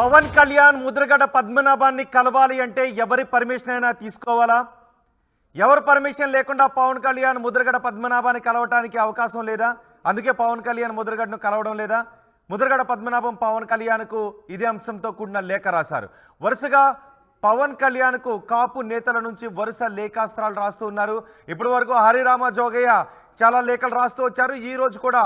పవన్ కళ్యాణ్ ముద్రగడ పద్మనాభాన్ని కలవాలి అంటే ఎవరి పర్మిషన్ అయినా తీసుకోవాలా? ఎవరు పర్మిషన్ లేకుండా పవన్ కళ్యాణ్ ముద్రగడ పద్మనాభాన్ని కలవటానికి అవకాశం లేదా? అందుకే పవన్ కళ్యాణ్ ముద్రగడను కలవడం లేదా? ముద్రగడ పద్మనాభం పవన్ కళ్యాణ్కు ఇదే అంశంతో కూడిన లేఖ రాశారు. వరుసగా పవన్ కళ్యాణ్కు కాపు నేతల నుంచి వరుస లేఖాస్త్రాలు రాస్తూ ఉన్నారు. ఇప్పటి వరకు హరిరామ జోగయ్య చాలా లేఖలు రాస్తూ వచ్చారు. ఈ రోజు కూడా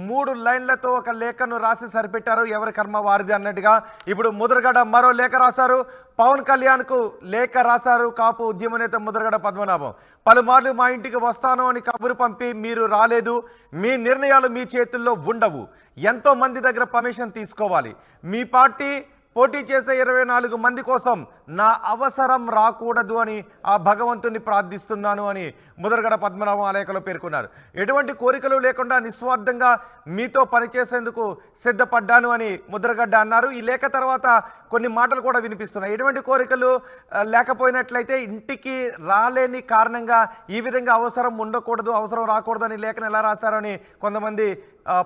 3 లైన్లతో ఒక లేఖను రాసి సరిపెట్టారు. ఎవరి కర్మ వారిది అన్నట్టుగా ఇప్పుడు ముద్రగడ మరో లేఖ రాశారు. పవన్ కళ్యాణ్కు లేఖ రాశారు కాపు ఉద్యమ నేత ముద్రగడ పద్మనాభం. పలుమార్లు మా ఇంటికి వస్తాను అని కబురు పంపి మీరు రాలేదు. మీ నిర్ణయాలు మీ చేతుల్లో ఉండవు. ఎంతో మంది దగ్గర పర్మిషన్ తీసుకోవాలి. మీ పార్టీ పోటీ చేసే 24 మంది కోసం నా అవసరం రాకూడదు అని ఆ భగవంతుని ప్రార్థిస్తున్నాను అని ముద్రగడ పద్మనాభం ఆ లేఖలో పేర్కొన్నారు. ఎటువంటి కోరికలు లేకుండా నిస్వార్థంగా మీతో పనిచేసేందుకు సిద్ధపడ్డాను అని ముద్రగడ్డ అన్నారు. ఈ లేఖ తర్వాత కొన్ని మాటలు కూడా వినిపిస్తున్నాయి. ఎటువంటి కోరికలు లేకపోయినట్లయితే ఇంటికి రాలేని కారణంగా ఈ విధంగా అవసరం ఉండకూడదు, అవసరం రాకూడదు అని లేఖను ఎలా రాశారని కొంతమంది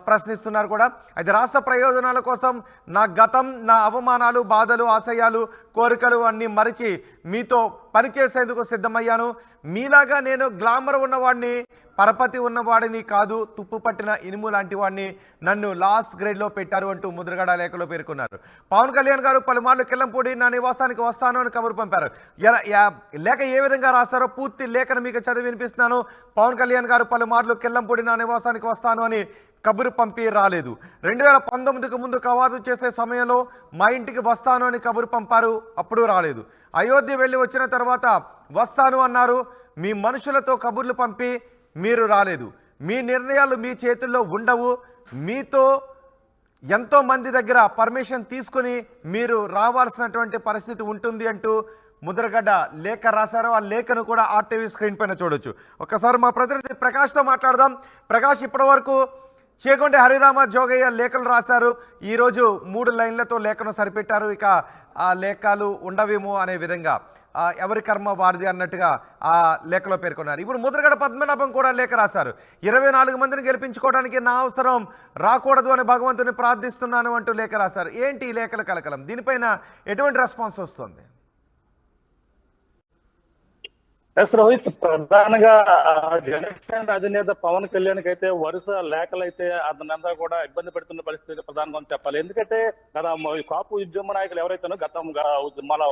ప్రశ్నిస్తున్నారు కూడా. అయితే రాష్ట్ర ప్రయోజనాల కోసం నా గతం, నా అవమానాలు, బాధలు, ఆశయాలు, కోరికలు అన్నీ మరిచి మీతో పనిచేసేందుకు సిద్ధమయ్యాను. మీలాగా నేను గ్లామర్ ఉన్నవాడిని, పరపతి ఉన్నవాడిని కాదు, తుప్పు పట్టిన ఇనుము లాంటి వాడిని. నన్ను లాస్ట్ గ్రేడ్లో పెట్టారు అంటూ ముద్రగడ లేఖలో పేర్కొన్నారు. పవన్ కళ్యాణ్ గారు పలుమార్లు కిల్లంపూడి నా నివాసానికి వస్తాను అని కబురు పంపారు. లేఖ ఏ విధంగా రాస్తారో పూర్తి లేఖను మీకు చదివి వినిపిస్తున్నాను. పవన్ కళ్యాణ్ గారు పలుమార్లు కిల్లంపూడి నా నివాసానికి వస్తాను అని కబురు పంపి రాలేదు. 2019కు ముందు కవాతు చేసే సమయంలో మా ఇంటికి వస్తాను అని కబురు పంపారు, అప్పుడు రాలేదు. అయోధ్య వెళ్ళి వచ్చిన తర్వాత వస్తాను అన్నారు. మీ మనుషులతో కబుర్లు పంపి మీరు రాలేదు. మీ నిర్ణయాలు మీ చేతుల్లో ఉండవు. మీతో ఎంతో మంది దగ్గర పర్మిషన్ తీసుకుని మీరు రావాల్సినటువంటి పరిస్థితి ఉంటుంది అంటూ ముద్రగడ్డ లేఖ రాశారు. ఆ లేఖను కూడా ఆర్టీవీ స్క్రీన్ పైన చూడొచ్చు. ఒకసారి మా ప్రతినిధి ప్రకాష్తో మాట్లాడదాం. ప్రకాష్, ఇప్పటి వరకు చేకొండ హరిరామ జోగయ్య లేఖలు రాశారు. ఈరోజు 3 లైన్లతో లేఖను సరిపెట్టారు. ఇక ఆ లేఖలు ఉండవేమో అనే విధంగా ఎవరి కర్మ వారిది అన్నట్టుగా ఆ లేఖలో పేర్కొన్నారు. ఇప్పుడు ముద్రగడ పద్మనాభం కూడా లేఖ రాశారు. 24 మందిని గెలిపించుకోవడానికి నా అవసరం రాకూడదు అని భగవంతుని ప్రార్థిస్తున్నాను అంటూ లేఖ రాశారు. ఏంటి ఈ లేఖల కలకలం? దీనిపైన ఎటువంటి రెస్పాన్స్ వస్తుంది? ఎస్ రోహిత్, ప్రధానంగా జనసేన అధినేత పవన్ కళ్యాణ్ కి అయితే వరుస లేఖలైతే అతనంతా కూడా ఇబ్బంది పెడుతున్న పరిస్థితి ప్రధానంగా చెప్పాలి. ఎందుకంటే కాపు ఉద్యమ నాయకులు ఎవరైతే గతం మన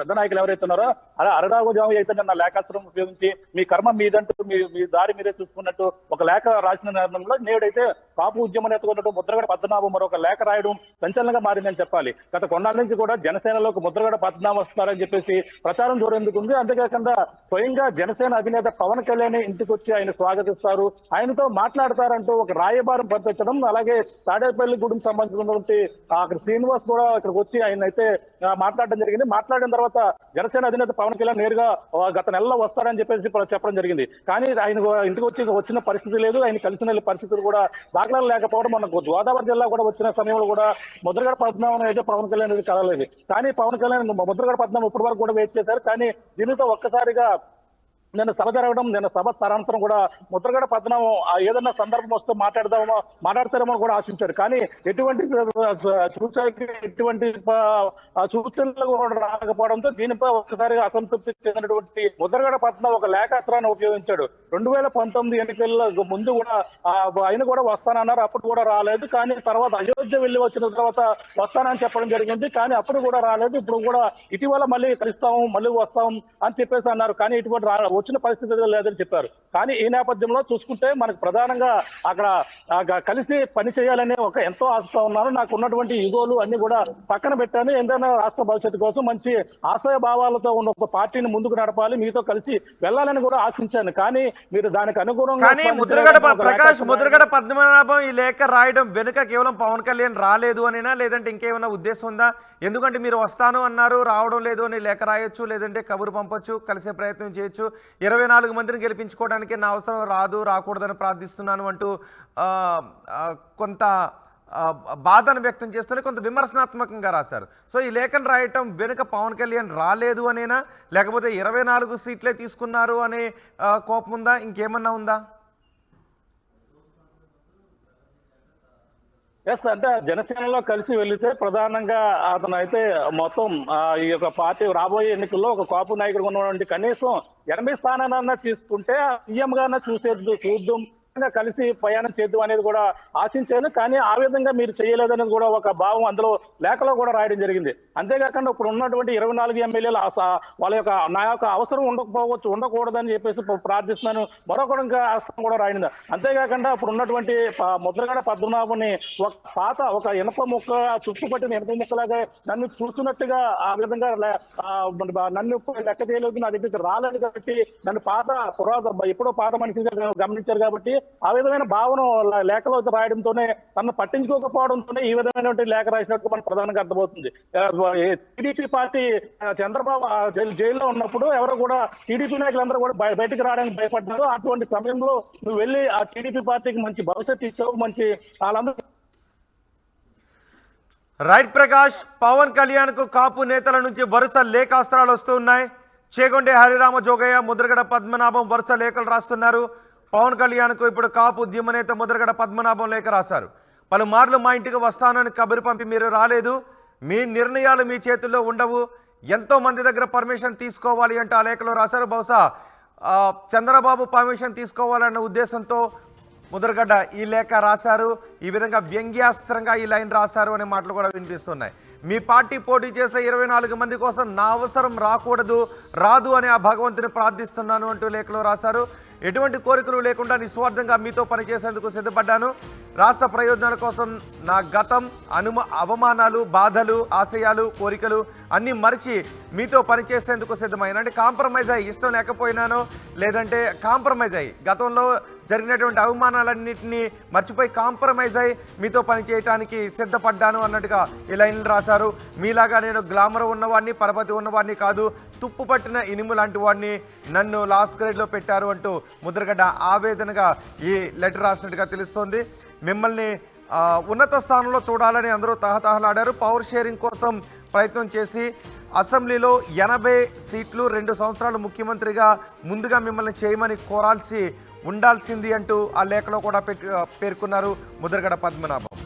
పెద్ద నాయకులు ఎవరైతే ఉన్నారో అలా అరడాగు జామి అయితే నా లేఖాస్త్రం ఉపయోగించి మీ కర్మ మీదంటూ మీ దారి మీరే చూసుకున్నట్టు ఒక లేఖ రాసిన నిర్ణయంలో నేడైతే కాపు ఉద్యమ నేత ఉన్నట్టు ముద్రగడ పద్మనాభం మరొక లేఖ రాయడం సంచలనంగా మారిందని చెప్పాలి. గత కొన్నాళ్ళ నుంచి కూడా జనసేనలోకి ముద్రగడ పద్మనాభం వస్తున్నారని చెప్పేసి ప్రచారం జోరేందుకు ఉంది. అంతేకాకుండా స్వయంగా జనసేన అధినేత పవన్ కళ్యాణ్ ఇంటికి వచ్చి ఆయన స్వాగతిస్తారు, ఆయనతో మాట్లాడతారంటూ ఒక రాయబారం పంపించడం, అలాగే తాడేపల్లి గుడికి సంబంధించినటువంటి అక్కడ శ్రీనివాస్ కూడా ఇక్కడికి వచ్చి ఆయన అయితే మాట్లాడడం జరిగింది. మాట్లాడిన తర్వాత జనసేన అధినేత పవన్ కళ్యాణ్ నేరుగా గత నెలలో వస్తారని చెప్పేసి చెప్పడం జరిగింది. కానీ ఆయన ఇంటికి వచ్చిన పరిస్థితి లేదు, ఆయన కలిసిన పరిస్థితులు కూడా దాఖలాలు లేకపోవడం. మన గోదావరి జిల్లా కూడా వచ్చిన సమయంలో కూడా ముద్రగడ పద్మనాభం అయితే పవన్ కళ్యాణ్ కలలేదు. కానీ పవన్ కళ్యాణ్ ముద్రగడ పద్మనాభం ఇప్పటి వరకు కూడా వెయిట్ చేశారు. కానీ దీనితో ఒక్కసారిగా నిన్న సభ జరగడం, నిన్న సభ సారాంశం కూడా ముద్రగడ పద్మనాభం ఏదన్నా సందర్భం వస్తే మాట్లాడతారేమో కూడా ఆశించారు. కానీ ఎటువంటి సూచనలు కూడా రాకపోవడంతో దీనిపై ఒక్కసారిగా అసంతృప్తి చెందినటువంటి ముద్రగడ పద్మనాభం ఒక లేఖాస్త్రాన్ని ఉపయోగించాడు. 2019 ఎన్నికల్లో ముందు కూడా ఆయన కూడా వస్తానన్నారు, అప్పుడు కూడా రాలేదు. కానీ తర్వాత అయోధ్య వెళ్ళి వచ్చిన తర్వాత వస్తానని చెప్పడం జరిగింది. కానీ అప్పుడు కూడా రాలేదు. ఇప్పుడు కూడా ఇటీవల మళ్ళీ కలుస్తాము, మళ్ళీ వస్తాం అని చెప్పేసి అన్నారు. కానీ ఇటువంటి వచ్చిన పరిస్థితి లేదని చెప్పారు. కానీ ఈ నేపథ్యంలో చూసుకుంటే మనకు ప్రధానంగా అక్కడ కలిసి పని చేయాలనే ఒక ఎంతో ఆశతో ఉన్నాను. నాకు ఉన్నటువంటి ఈగోలు అన్ని కూడా పక్కన పెట్టాను. ఏదైనా రాష్ట్ర భవిష్యత్తు కోసం మంచి ఆశయ భావాలతో ఉన్న ఒక పార్టీని ముందుకు నడపాలి, మీతో కలిసి వెళ్ళాలని కూడా ఆశించాను. కానీ మీరు దానికి అనుగుణంగా ముద్రగడ పద్మనాభం ఈ లేఖ రాయడం వెనుక కేవలం పవన్ కళ్యాణ్ రాలేదు అనినా, లేదంటే ఇంకేమైనా ఉద్దేశం ఉందా? ఎందుకంటే మీరు వస్తాను అన్నారు, రావడం లేదు అని లేఖ రాయొచ్చు, లేదంటే కబురు పంపొచ్చు, కలిసే ప్రయత్నం చేయొచ్చు. 24 మందిని గెలిపించుకోవడానికి నా అవసరం రాకూడదని ప్రార్థిస్తున్నాను అంటూ కొంత బాధను వ్యక్తం చేస్తూనే కొంత విమర్శనాత్మకంగా రాశారు. సో ఈ లేఖను రాయటం వెనుక పవన్ కళ్యాణ్ రాలేదు అనేనా, లేకపోతే 24 సీట్లే తీసుకున్నారు అనే కోపం ఉందా, ఇంకేమన్నా ఉందా? ఎస్ అంటే జనసేనలో కలిసి వెళితే ప్రధానంగా అతను అయితే మొత్తం ఈ యొక్క పార్టీ రాబోయే ఎన్నికల్లో ఒక కాపు నాయకుడు ఉన్నటువంటి కనీసం 80 స్థానాలన్నా తీసుకుంటే సీఎం గానే చూద్దాం కలిసి ప్రయాణం చేద్దాం అనేది కూడా ఆశించాను. కానీ ఆ విధంగా మీరు చేయలేదనేది కూడా ఒక భావం అందులో లేఖలో కూడా రాయడం జరిగింది. అంతేకాకుండా ఇప్పుడు ఉన్నటువంటి 24 ఎమ్మెల్యేలు వాళ్ళ యొక్క నా యొక్క అవసరం ఉండకూడదని చెప్పేసి ప్రార్థిస్తున్నాను మరొక అవసరం కూడా రాయింది. అంతేకాకుండా ఇప్పుడు ఉన్నటువంటి ముద్రగడ పద్మనాభుని ఒక ఇనప ముక్క చుట్టుపట్టిన ఇనప ముక్కలాగా నన్ను చూస్తున్నట్టుగా ఆ విధంగా నన్ను లెక్క చేయలేదు, నా దగ్గరికి రాలేదు కాబట్టి నన్ను ఎప్పుడో పాత మనిషిగా గమనించారు కాబట్టి ఆ విధమైన భావన లేఖలో రాయడంతోనే తనను పట్టించుకోకపోవడంతోనే ఈ విధమైనటువంటి లేఖ రాసినట్టు మనకు ప్రధానంగా అర్థమవుతుంది. టీడీపీ పార్టీ చంద్రబాబు జైల్లో ఉన్నప్పుడు ఎవరు కూడా టీడీపీ నాయకులందరూ కూడా బయటకు రావడానికి భయపడ్డారు. అటువంటి సమయంలో నువ్వు వెళ్ళి ఆ టీడీపీ పార్టీకి మంచి భవిష్యత్తు ఇచ్చావు, మంచి వాళ్ళందరూ. రైట్ ప్రకాష్, పవన్ కళ్యాణ్ కు కాపు నేతల నుంచి వరుస లేఖాస్త్రాలు వస్తున్నాయి. చేగొండే హరిరామ జోగయ్య, ముద్రగడ పద్మనాభం వరుస లేఖలు రాస్తున్నారు. పవన్ కళ్యాణ్కు ఇప్పుడు కాపు ఉద్యమ నేత ముద్రగడ పద్మనాభం లేఖ రాశారు. పలుమార్లు మా ఇంటికి వస్తానని కబురు పంపి మీరు రాలేదు, మీ నిర్ణయాలు మీ చేతుల్లో ఉండవు, ఎంతో మంది దగ్గర పర్మిషన్ తీసుకోవాలి అంటే ఆ లేఖలో రాశారు. బహుశా చంద్రబాబు పర్మిషన్ తీసుకోవాలన్న ఉద్దేశంతో ముద్రగడ్డ ఈ లేఖ రాశారు. ఈ విధంగా వ్యంగ్యాస్త్రంగా ఈ లైన్ రాశారు అనే మాటలు కూడా వినిపిస్తున్నాయి. మీ పార్టీ పోటీ చేసే 24 మంది కోసం నా అవసరం రాదు అని ఆ భగవంతుని ప్రార్థిస్తున్నాను అంటూ లేఖలో రాశారు. ఎటువంటి కోరికలు లేకుండా నిస్వార్థంగా మీతో పనిచేసేందుకు సిద్ధపడ్డాను. రాష్ట్ర ప్రయోజనాల కోసం నా గతం, అవమానాలు, బాధలు, ఆశయాలు, కోరికలు అన్నీ మరిచి మీతో పనిచేసేందుకు సిద్ధమైన. అంటే కాంప్రమైజ్ అయ్యి, ఇష్టం లేకపోయినానో లేదంటే కాంప్రమైజ్ అయ్యి, గతంలో జరిగినటువంటి అవమానాలన్నింటినీ మర్చిపోయి కాంప్రమైజ్ అయ్యి మీతో పనిచేయటానికి సిద్ధపడ్డాను అన్నట్టుగా ఈ లైన్లు రాశారు. మీలాగా నేను గ్లామర్ ఉన్నవాడిని, పరపతి ఉన్నవాడిని కాదు, తుప్పు పట్టిన ఇనుము లాంటి వాడిని, నన్ను లాస్ట్ గ్రేడ్లో పెట్టారు అంటూ ముద్రగడ్డ ఆవేదనగా ఈ లెటర్ రాసినట్టుగా తెలుస్తోంది. మిమ్మల్ని ఉన్నత స్థానంలో చూడాలని అందరూ తహతహలాడారు. పవర్ షేరింగ్ కోసం ప్రయత్నం చేసి అసెంబ్లీలో 80 సీట్లు 2 సంవత్సరాలు ముఖ్యమంత్రిగా ముందుగా మిమ్మల్ని చేయమని కోరాల్సి ఉండాల్సింది అంటూ ఆ లేఖలో కూడా పేర్కొన్నారు ముద్రగడ పద్మనాభం.